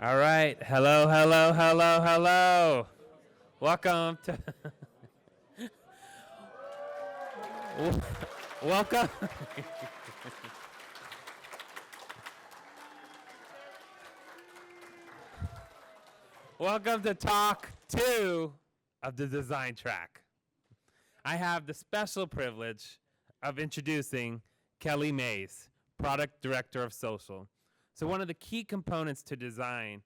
All right. Hello, hello, hello, hello. Welcome to welcome. Welcome to Talk 2 of the Design Track. I have the special privilege of introducing Kelly Mays, Product Director of Social. So one of the key components to design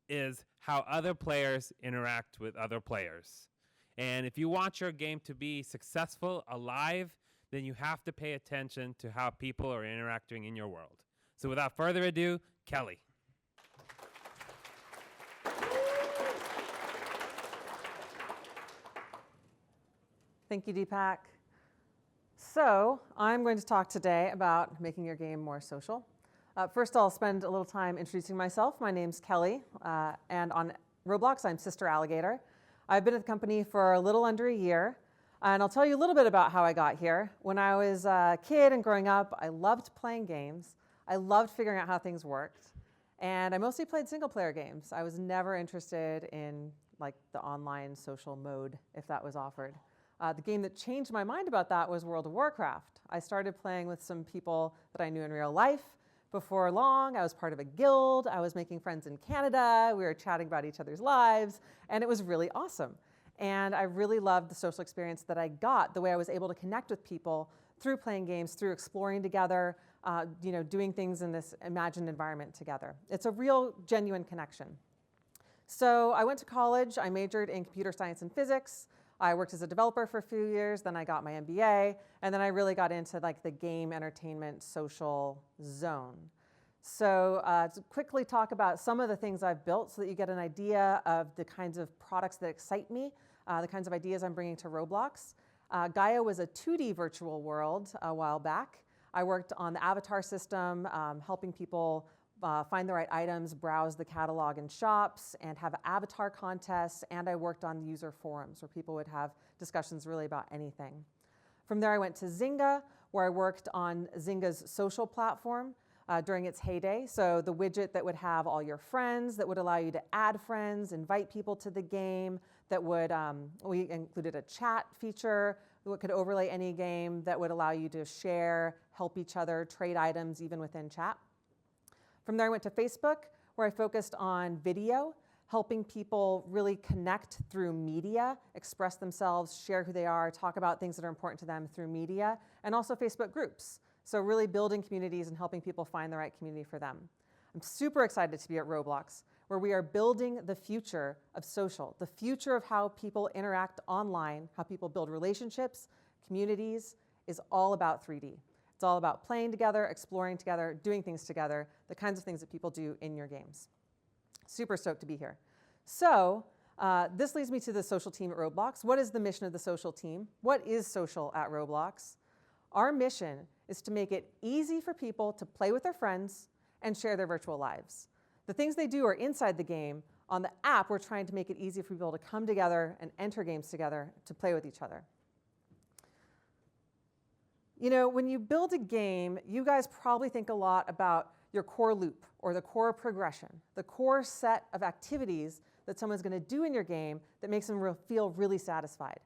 is how other players interact with other players. And if you want your game to be successful, alive, then you have to pay attention to how people are interacting in your world. So without further ado, Kelly. Thank you, Deepak. So I'm going to talk today about making your game more social. First, I'll spend a little time introducing myself. My name's Kelly, and on Roblox, I'm Sister Alligator. I've been at the company for a little under a year, and I'll tell you a little bit about how I got here. When I was a kid and growing up, I loved playing games. I loved figuring out how things worked, and I mostly played single-player games. I was never interested in like the online social mode, if that was offered. The game that changed my mind about that was World of Warcraft. I started playing with some people that I knew in real life. Before long, I was part of a guild. I was making friends in Canada. We were chatting about each other's lives, and it was really awesome. And I really loved the social experience that I got, the way I was able to connect with people through playing games, through exploring together, doing things in this imagined environment together. It's a real, genuine connection. So I went to college. I majored in computer science and physics. I worked as a developer for a few years, then I got my MBA, and then I really got into like the game entertainment social zone. So to quickly talk about some of the things I've built so that you get an idea of the kinds of products that excite me, the kinds of ideas I'm bringing to Roblox. Gaia was a 2D virtual world a while back. I worked on the avatar system, helping people find the right items, browse the catalog in shops, and have avatar contests, and I worked on user forums where people would have discussions really about anything. From there, I went to Zynga, where I worked on Zynga's social platform during its heyday. So the widget that would have all your friends, that would allow you to add friends, invite people to the game, that would, we included a chat feature that could overlay any game, that would allow you to share, help each other, trade items even within chat. From there, I went to Facebook, where I focused on video, helping people really connect through media, express themselves, share who they are, talk about things that are important to them through media, and also Facebook groups. So really building communities and helping people find the right community for them. I'm super excited to be at Roblox, where we are building the future of social, the future of how people interact online, how people build relationships, communities, is all about 3D. It's all about playing together, exploring together, doing things together, the kinds of things that people do in your games. Super stoked to be here. So this leads me to the social team at Roblox. What is the mission of the social team? What is social at Roblox? Our mission is to make it easy for people to play with their friends and share their virtual lives. The things they do are inside the game. On the app, we're trying to make it easy for people to come together and enter games together to play with each other. You know, when you build a game, you guys probably think a lot about your core loop or the core progression, the core set of activities that someone's going to do in your game that makes them feel really satisfied.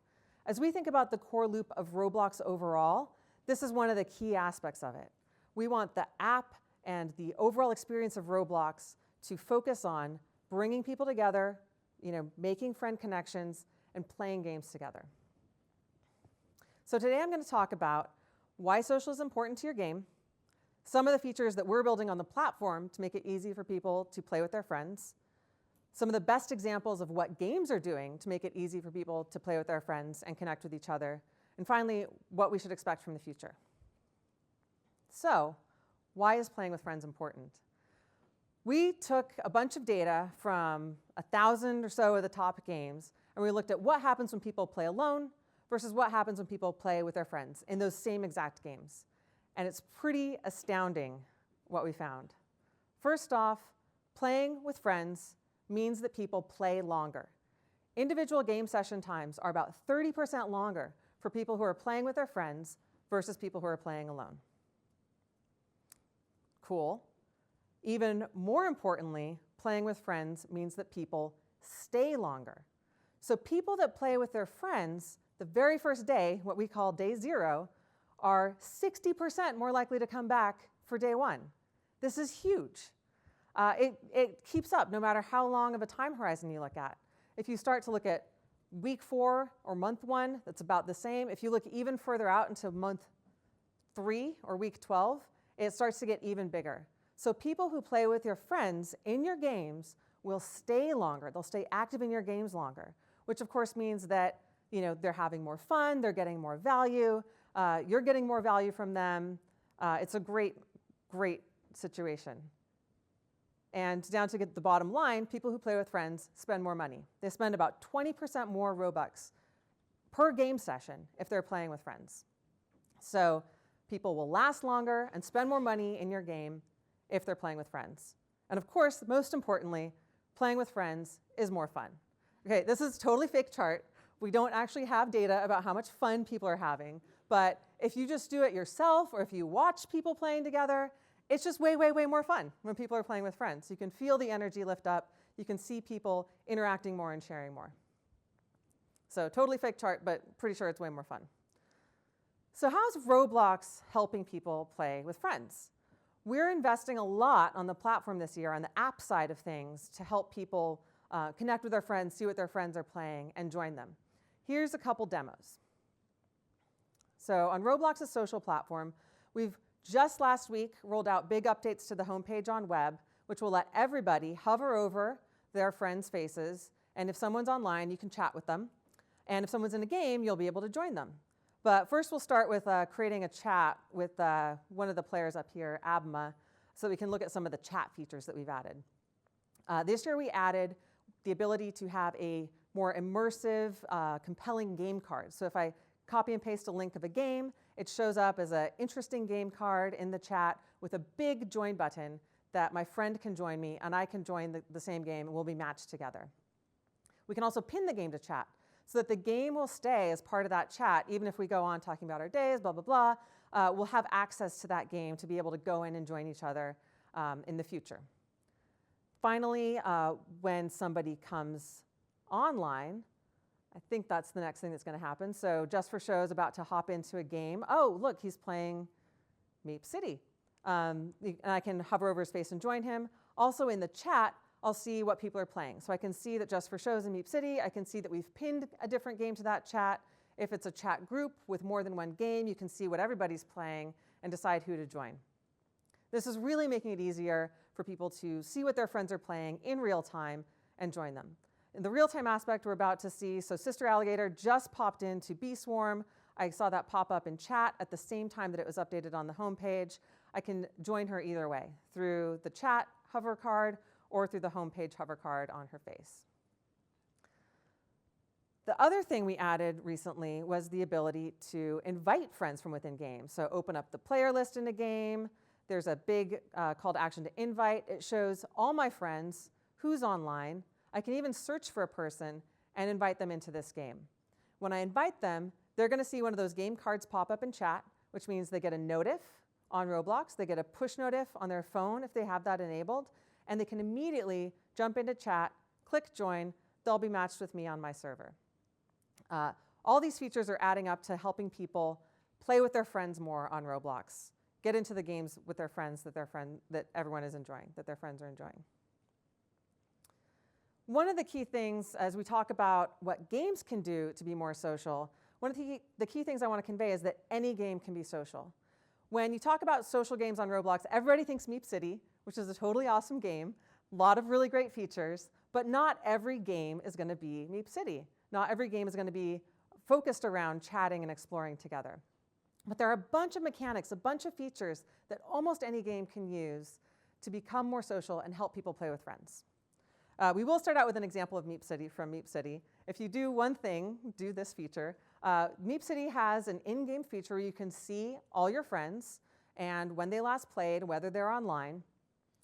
As we think about the core loop of Roblox overall, this is one of the key aspects of it. We want the app and the overall experience of Roblox to focus on bringing people together, making friend connections, and playing games together. So today I'm going to talk about why social is important to your game, some of the features that we're building on the platform to make it easy for people to play with their friends, some of the best examples of what games are doing to make it easy for people to play with their friends and connect with each other, and finally, what we should expect from the future. So, why is playing with friends important? We took a bunch of data from 1,000 or so of the top games, and we looked at what happens when people play alone versus what happens when people play with their friends in those same exact games. And it's pretty astounding what we found. First off, playing with friends means that people play longer. Individual game session times are about 30% longer for people who are playing with their friends versus people who are playing alone. Cool. Even more importantly, playing with friends means that people stay longer. So people that play with their friends the very first day, what we call day 0, are 60% more likely to come back for day 1. This is huge. It keeps up no matter how long of a time horizon you look at. If you start to look at week 4 or month 1, that's about the same. If you look even further out into month 3 or week 12, it starts to get even bigger. So people who play with your friends in your games will stay longer. They'll stay active in your games longer, which of course means that they're having more fun, they're getting more value, you're getting more value from them. It's a great, great situation. And down to get the bottom line, people who play with friends spend more money. They spend about 20% more Robux per game session if they're playing with friends. So people will last longer and spend more money in your game if they're playing with friends. And of course, most importantly, playing with friends is more fun. Okay, this is a totally fake chart. We don't actually have data about how much fun people are having. But if you just do it yourself or if you watch people playing together, it's just way, way, way more fun when people are playing with friends. You can feel the energy lift up. You can see people interacting more and sharing more. So totally fake chart, but pretty sure it's way more fun. So how's Roblox helping people play with friends? We're investing a lot on the platform this year on the app side of things to help people connect with their friends, see what their friends are playing, and join them. Here's a couple demos. So on Roblox's social platform, we've just last week rolled out big updates to the homepage on web, which will let everybody hover over their friends' faces. And if someone's online, you can chat with them. And if someone's in a game, you'll be able to join them. But first, we'll start with creating a chat with one of the players up here, Abma, so we can look at some of the chat features that we've added. This year, we added the ability to have a more immersive, compelling game card. So if I copy and paste a link of a game, it shows up as an interesting game card in the chat with a big join button that my friend can join me and I can join the same game and we'll be matched together. We can also pin the game to chat so that the game will stay as part of that chat, even if we go on talking about our days, blah, blah, blah. We'll have access to that game to be able to go in and join each other in the future. Finally, when somebody comes online, I think that's the next thing that's going to happen. So Just for Show is about to hop into a game. Oh, look, he's playing Meep City. And I can hover over his face and join him. Also in the chat, I'll see what people are playing. So I can see that Just for Show is in Meep City. I can see that we've pinned a different game to that chat. If it's a chat group with more than one game, you can see what everybody's playing and decide who to join. This is really making it easier for people to see what their friends are playing in real time and join them. In the real-time aspect, we're about to see, so Sister Alligator just popped into Bee Swarm. I saw that pop up in chat at the same time that it was updated on the homepage. I can join her either way, through the chat hover card or through the homepage hover card on her face. The other thing we added recently was the ability to invite friends from within games. So open up the player list in a game. There's a big call to action to invite. It shows all my friends, who's online. I can even search for a person and invite them into this game. When I invite them, they're going to see one of those game cards pop up in chat, which means they get a notif on Roblox. They get a push notif on their phone if they have that enabled. And they can immediately jump into chat, click join. They'll be matched with me on my server. All these features are adding up to helping people play with their friends more on Roblox, get into the games with their friends that everyone is enjoying, that their friends are enjoying. One of the key things as we talk about what games can do to be more social, one of the key things I want to convey is that any game can be social. When you talk about social games on Roblox, everybody thinks Meep City, which is a totally awesome game, a lot of really great features, but not every game is going to be Meep City. Not every game is going to be focused around chatting and exploring together. But there are a bunch of mechanics, a bunch of features that almost any game can use to become more social and help people play with friends. We will start out with an example of Meep City from Meep City. If you do one thing, do this feature. Meep City has an in-game feature where you can see all your friends and when they last played, whether they're online.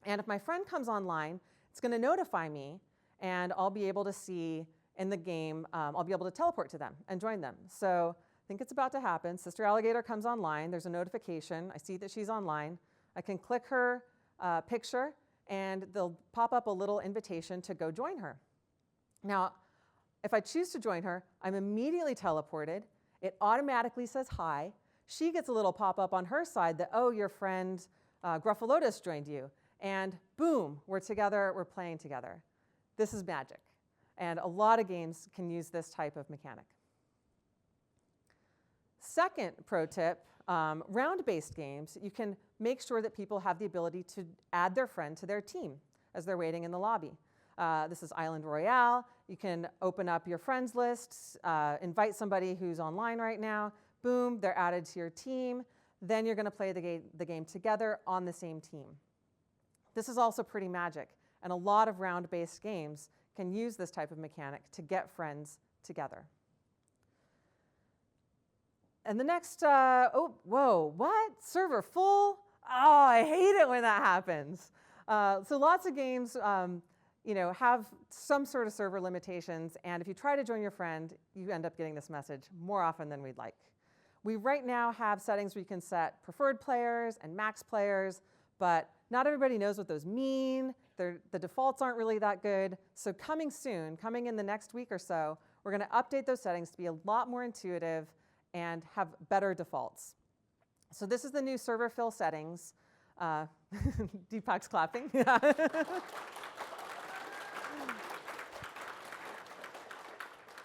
And if my friend comes online, it's going to notify me, and I'll be able to see in the game, I'll be able to teleport to them and join them. So I think it's about to happen. Sister Alligator comes online. There's a notification. I see that she's online. I can click her picture, and they'll pop up a little invitation to go join her. Now, if I choose to join her, I'm immediately teleported. It automatically says hi. She gets a little pop-up on her side that, oh, your friend Gruffalotus joined you. And boom, we're together, we're playing together. This is magic. And a lot of games can use this type of mechanic. Second pro tip, round-based games, you can make sure that people have the ability to add their friend to their team as they're waiting in the lobby. This is Island Royale. You can open up your friends lists, invite somebody who's online right now. Boom, they're added to your team. Then you're going to play the game together on the same team. This is also pretty magic, and a lot of round-based games can use this type of mechanic to get friends together. And the next, oh, whoa, what? Server full? Oh, I hate it when that happens. So lots of games have some sort of server limitations, and if you try to join your friend, you end up getting this message more often than we'd like. We right now have settings where you can set preferred players and max players, but not everybody knows what those mean. The defaults aren't really that good. So coming soon, coming in the next week or so, we're going to update those settings to be a lot more intuitive and have better defaults. So this is the new server fill settings. Deepak's clapping.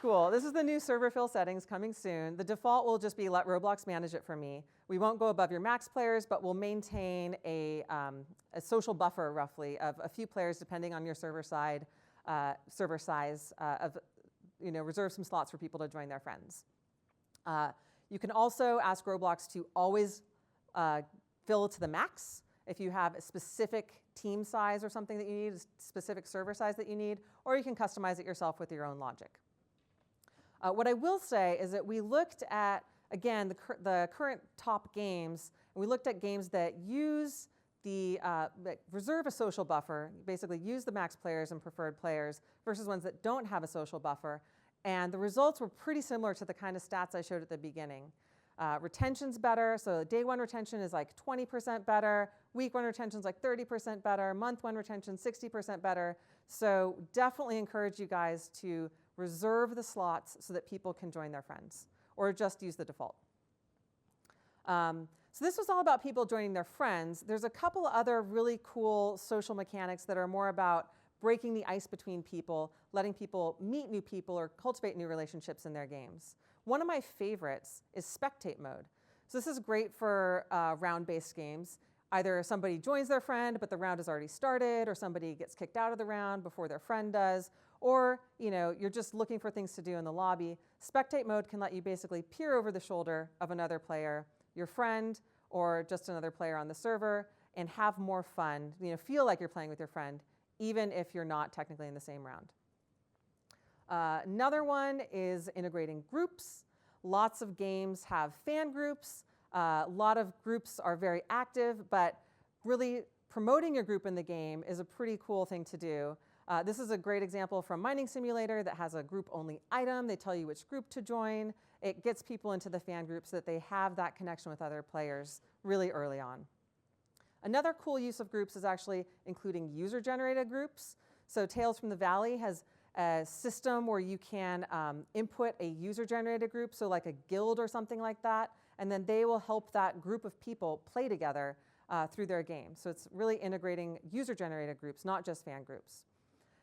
Cool. This is the new server fill settings coming soon. The default will just be let Roblox manage it for me. We won't go above your max players, but we'll maintain a social buffer roughly of a few players depending on your server size reserve some slots for people to join their friends. You can also ask Roblox to always fill to the max if you have a specific team size or something that you need, a specific server size that you need, or you can customize it yourself with your own logic. What I will say is that we looked at, again, the current top games, and we looked at games that use that reserve a social buffer, basically use the max players and preferred players, versus ones that don't have a social buffer. And the results were pretty similar to the kind of stats I showed at the beginning. Retention's better, so day one retention is like 20% better, week one retention's like 30% better, month one retention 60% better. So definitely encourage you guys to reserve the slots so that people can join their friends, or just use the default. So this was all about people joining their friends. There's a couple other really cool social mechanics that are more about breaking the ice between people, letting people meet new people or cultivate new relationships in their games. One of my favorites is Spectate mode. So this is great for round-based games. Either somebody joins their friend, but the round has already started, or somebody gets kicked out of the round before their friend does, or you're just looking for things to do in the lobby. Spectate mode can let you basically peer over the shoulder of another player, your friend, or just another player on the server, and have more fun, feel like you're playing with your friend, even if you're not technically in the same round. Another one is integrating groups. Lots of games have fan groups. A lot of groups are very active, but really promoting your group in the game is a pretty cool thing to do. This is a great example from Mining Simulator that has a group-only item. They tell you which group to join. It gets people into the fan group so that they have that connection with other players really early on. Another cool use of groups is actually including user-generated groups. So Tales from the Valley has a system where you can input a user-generated group, so like a guild or something like that, and then they will help that group of people play together through their game. So it's really integrating user-generated groups, not just fan groups.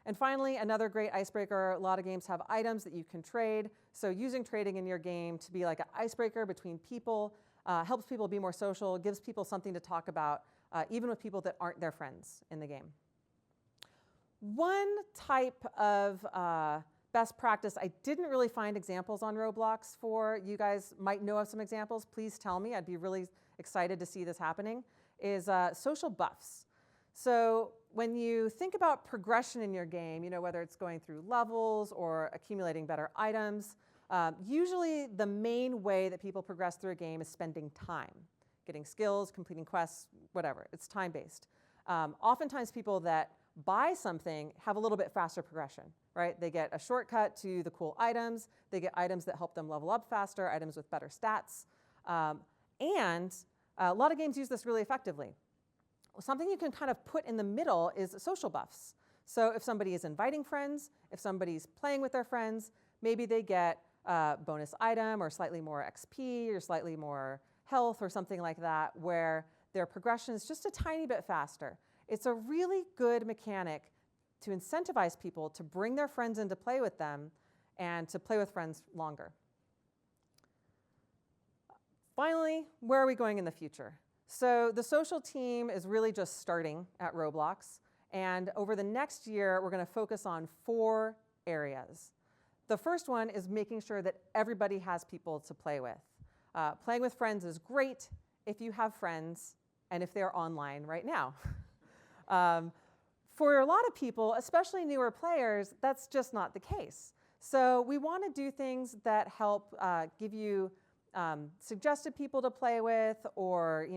And finally, another great icebreaker, a lot of games have items that you can trade. So using trading in your game to be like an icebreaker between people helps people be more social, gives people something to talk about, even with people that aren't their friends in the game. One type of best practice I didn't really find examples on Roblox for. You guys might know of some examples. Please tell me. I'd be really excited to see this happening, is social buffs. So when you think about progression in your game, whether it's going through levels or accumulating better items, usually the main way that people progress through a game is spending time, getting skills, completing quests, whatever. It's time-based. Oftentimes people that buy something have a little bit faster progression, right? They get a shortcut to the cool items. They get items that help them level up faster, items with better stats. And a lot of games use this really effectively. something you can kind of put in the middle is social buffs. So if somebody is inviting friends, if somebody's playing with their friends, maybe they get a bonus item or slightly more XP or slightly more health or something like that, where their progression is just a tiny bit faster. It's a really good mechanic to incentivize people to bring their friends in to play with them and to play with friends longer. Finally, where are we going in the future? So the social team is really just starting at Roblox. And over the next year, we're going to focus on 4 areas. The first one is making sure that everybody has people to play with. Playing with friends is great if you have friends and if they're online right now. For a lot of people, especially newer players, that's just not the case. So we want to do things that help give you suggested people to play with, or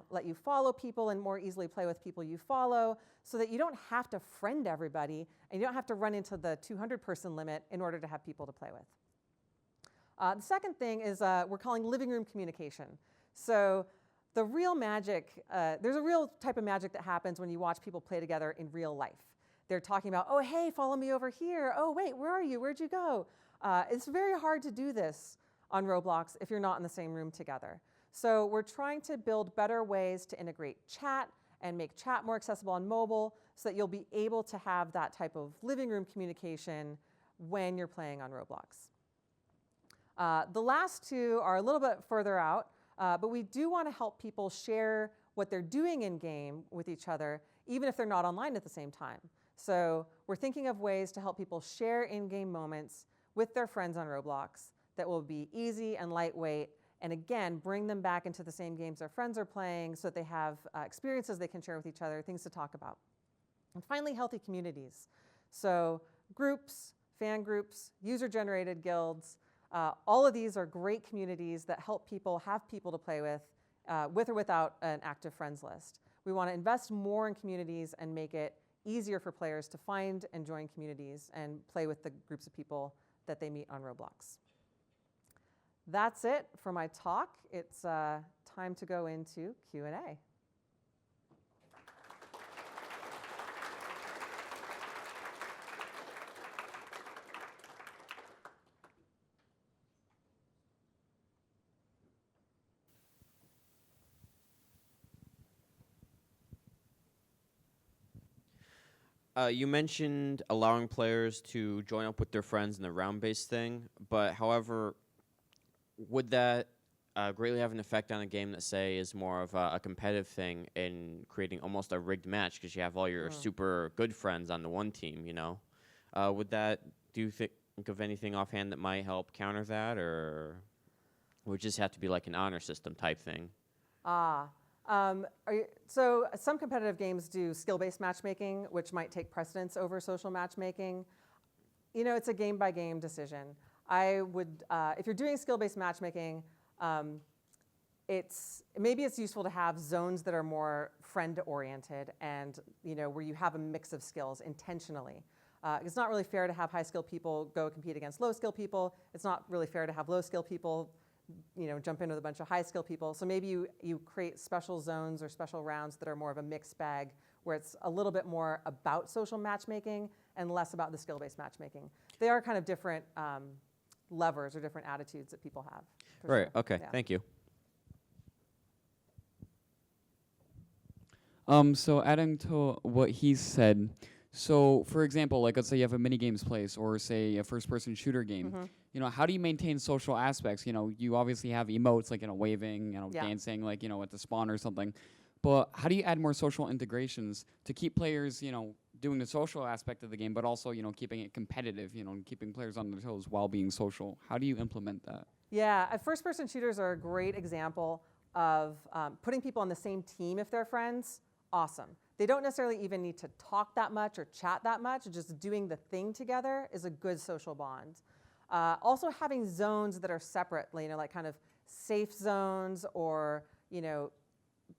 let you follow people and more easily play with people you follow, so that you don't have to friend everybody and you don't have to run into the 200-person limit in order to have people to play with. The second thing is we're calling living room communication. So the real magic, there's a real type of magic that happens when you watch people play together in real life. They're talking about, oh, hey, follow me over here. Oh, wait, where are you? Where'd you go? It's very hard to do this on Roblox if you're not in the same room together. So we're trying to build better ways to integrate chat and make chat more accessible on mobile so that you'll be able to have that type of living room communication when you're playing on Roblox. The last 2 are a little bit further out, but we do want to help people share what they're doing in-game with each other, even if they're not online at the same time. So we're thinking of ways to help people share in-game moments with their friends on Roblox that will be easy and lightweight, and again, bring them back into the same games their friends are playing so that they have experiences they can share with each other, things to talk about. And finally, healthy communities. So groups, fan groups, user-generated guilds, all of these are great communities that help people have people to play with or without an active friends list. We want to invest more in communities and make it easier for players to find and join communities and play with the groups of people that they meet on Roblox. That's it for my talk. It's time to go into Q&A. You mentioned allowing players to join up with their friends in the round-based thing, but however, would that greatly have an effect on a game that, say, is more of a competitive thing in creating almost a rigged match because you have all your super good friends on the one team, Would that, do you think of anything offhand that might help counter that, or would it just have to be like an honor system type thing? So some competitive games do skill-based matchmaking, which might take precedence over social matchmaking. It's a game-by-game decision. I would, if you're doing skill-based matchmaking, maybe it's useful to have zones that are more friend-oriented and where you have a mix of skills intentionally. It's not really fair to have high-skill people go compete against low-skill people. It's not really fair to have low-skill people jump in with a bunch of high-skill people. So maybe you create special zones or special rounds that are more of a mixed bag, where it's a little bit more about social matchmaking and less about the skill-based matchmaking. They are kind of different levers or different attitudes that people have. Right, sure. okay, Yeah. thank you. So adding to what he said, so for example, like let's say you have a mini games place or say a first-person shooter game. How do you maintain social aspects? You obviously have emotes like waving, Yeah. dancing like at the spawn or something. But how do you add more social integrations to keep players doing the social aspect of the game, but also keeping it competitive, keeping players on their toes while being social? How do you implement that? Yeah, first-person shooters are a great example of putting people on the same team if they're friends. Awesome. They don't necessarily even need to talk that much or chat that much. Just doing the thing together is a good social bond. Also having zones that are separate, like kind of safe zones or,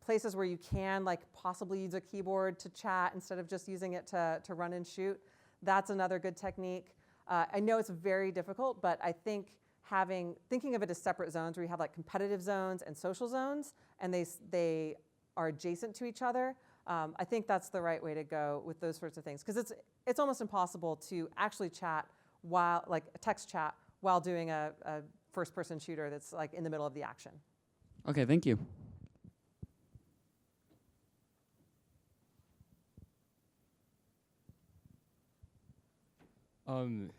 places where you can possibly use a keyboard to chat instead of just using it to run and shoot. That's another good technique. I know it's very difficult, but I think thinking of it as separate zones where you have competitive zones and social zones, and they are adjacent to each other, I think that's the right way to go with those sorts of things, because it's almost impossible to actually chat while, like a text chat, while doing a first-person shooter that's like in the middle of the action. Okay, thank you.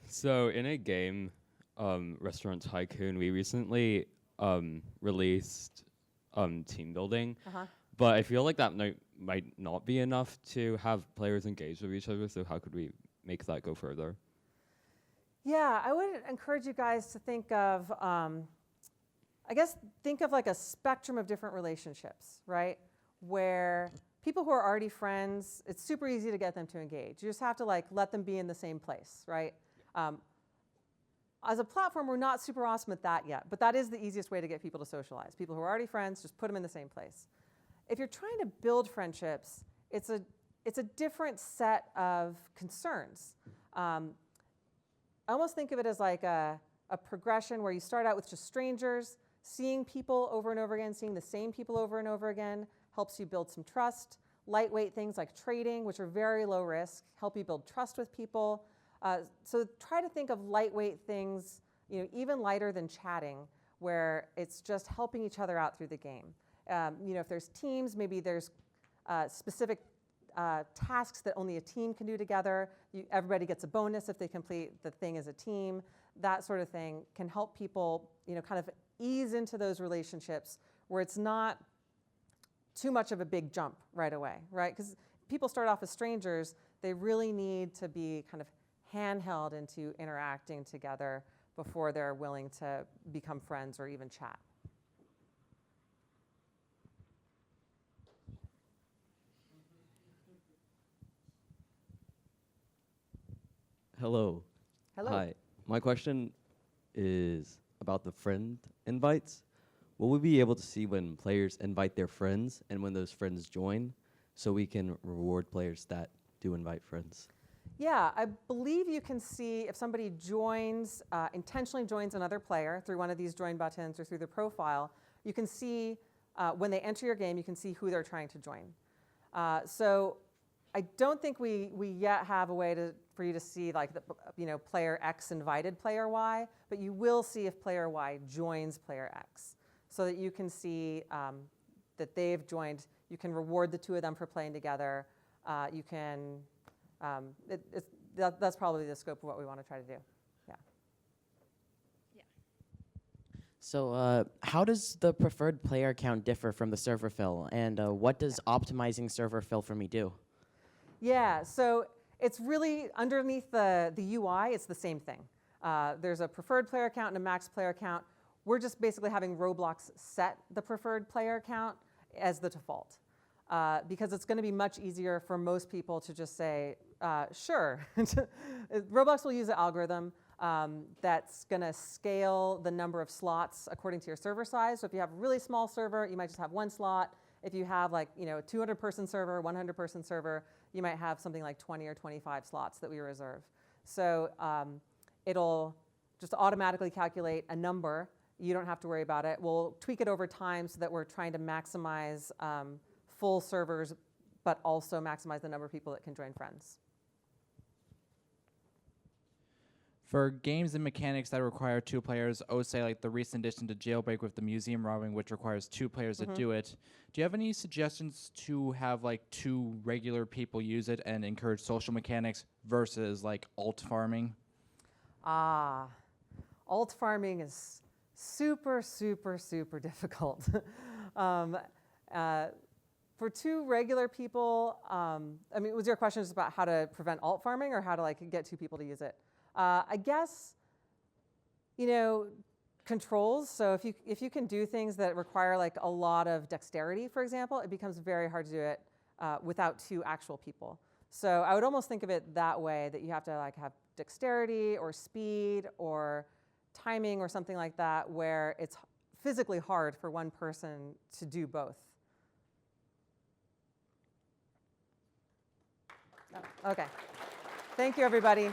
So in a game, Restaurant Tycoon, we recently released team building, but I feel like that might not be enough to have players engage with each other. So how could we make that go further? Yeah, I would encourage you guys to think of, I guess, think of like a spectrum of different relationships, right? Where people who are already friends, it's super easy to get them to engage. You just have to like let them be in the same place, right? As a platform, we're not super awesome at that yet, but that is the easiest way to get people to socialize. People who are already friends, just put them in the same place. If you're trying to build friendships, it's a different set of concerns. I almost think of it as like a progression where you start out with just strangers, seeing people over and over again, seeing the same people over and over again, helps you build some trust. Lightweight things like trading, which are very low risk, help you build trust with people. So try to think of lightweight things, even lighter than chatting, where it's just helping each other out through the game. If there's teams, maybe there's specific tasks that only a team can do together. Everybody gets a bonus if they complete the thing as a team. That sort of thing can help people, kind of ease into those relationships where it's not too much of a big jump right away, right? Because people start off as strangers, they really need to be kind of handheld into interacting together before they're willing to become friends or even chat. Hello. Hello. Hi. My question is about the friend invites. Will we be able to see when players invite their friends and when those friends join, so we can reward players that do invite friends? Yeah, I believe you can see if somebody joins, intentionally joins another player through one of these join buttons or through their profile. You can see when they enter your game, you can see who they're trying to join. So I don't think we yet have a way for you to see like player X invited player Y, but you will see if player Y joins player X, so that you can see that they've joined. You can reward the two of them for playing together. You can. That's probably the scope of what we want to try to do. Yeah. So how does the preferred player count differ from the server fill? And what does optimizing server fill for me do? Yeah, so it's really underneath the UI, it's the same thing. There's a preferred player count and a max player count. We're just basically having Roblox set the preferred player count as the default. Because it's going to be much easier for most people to just say, sure. Roblox will use an algorithm that's going to scale the number of slots according to your server size. So if you have a really small server, you might just have one slot. If you have like a 200-person server, 100-person server, you might have something like 20 or 25 slots that we reserve. So it'll just automatically calculate a number. You don't have to worry about it. We'll tweak it over time so that we're trying to maximize full servers, but also maximize the number of people that can join friends. For games and mechanics that require two players, say like the recent addition to Jailbreak with the museum robbing, which requires two players to do it, do you have any suggestions to have like two regular people use it and encourage social mechanics versus like alt farming? Alt farming is super, super, super difficult. For two regular people, was your question just about how to prevent alt farming or how to like get two people to use it? I guess, controls. So if you can do things that require like a lot of dexterity, for example, it becomes very hard to do it without two actual people. So I would almost think of it that way, that you have to like have dexterity or speed or timing or something like that, where it's physically hard for one person to do both. Oh, okay. Thank you, everybody.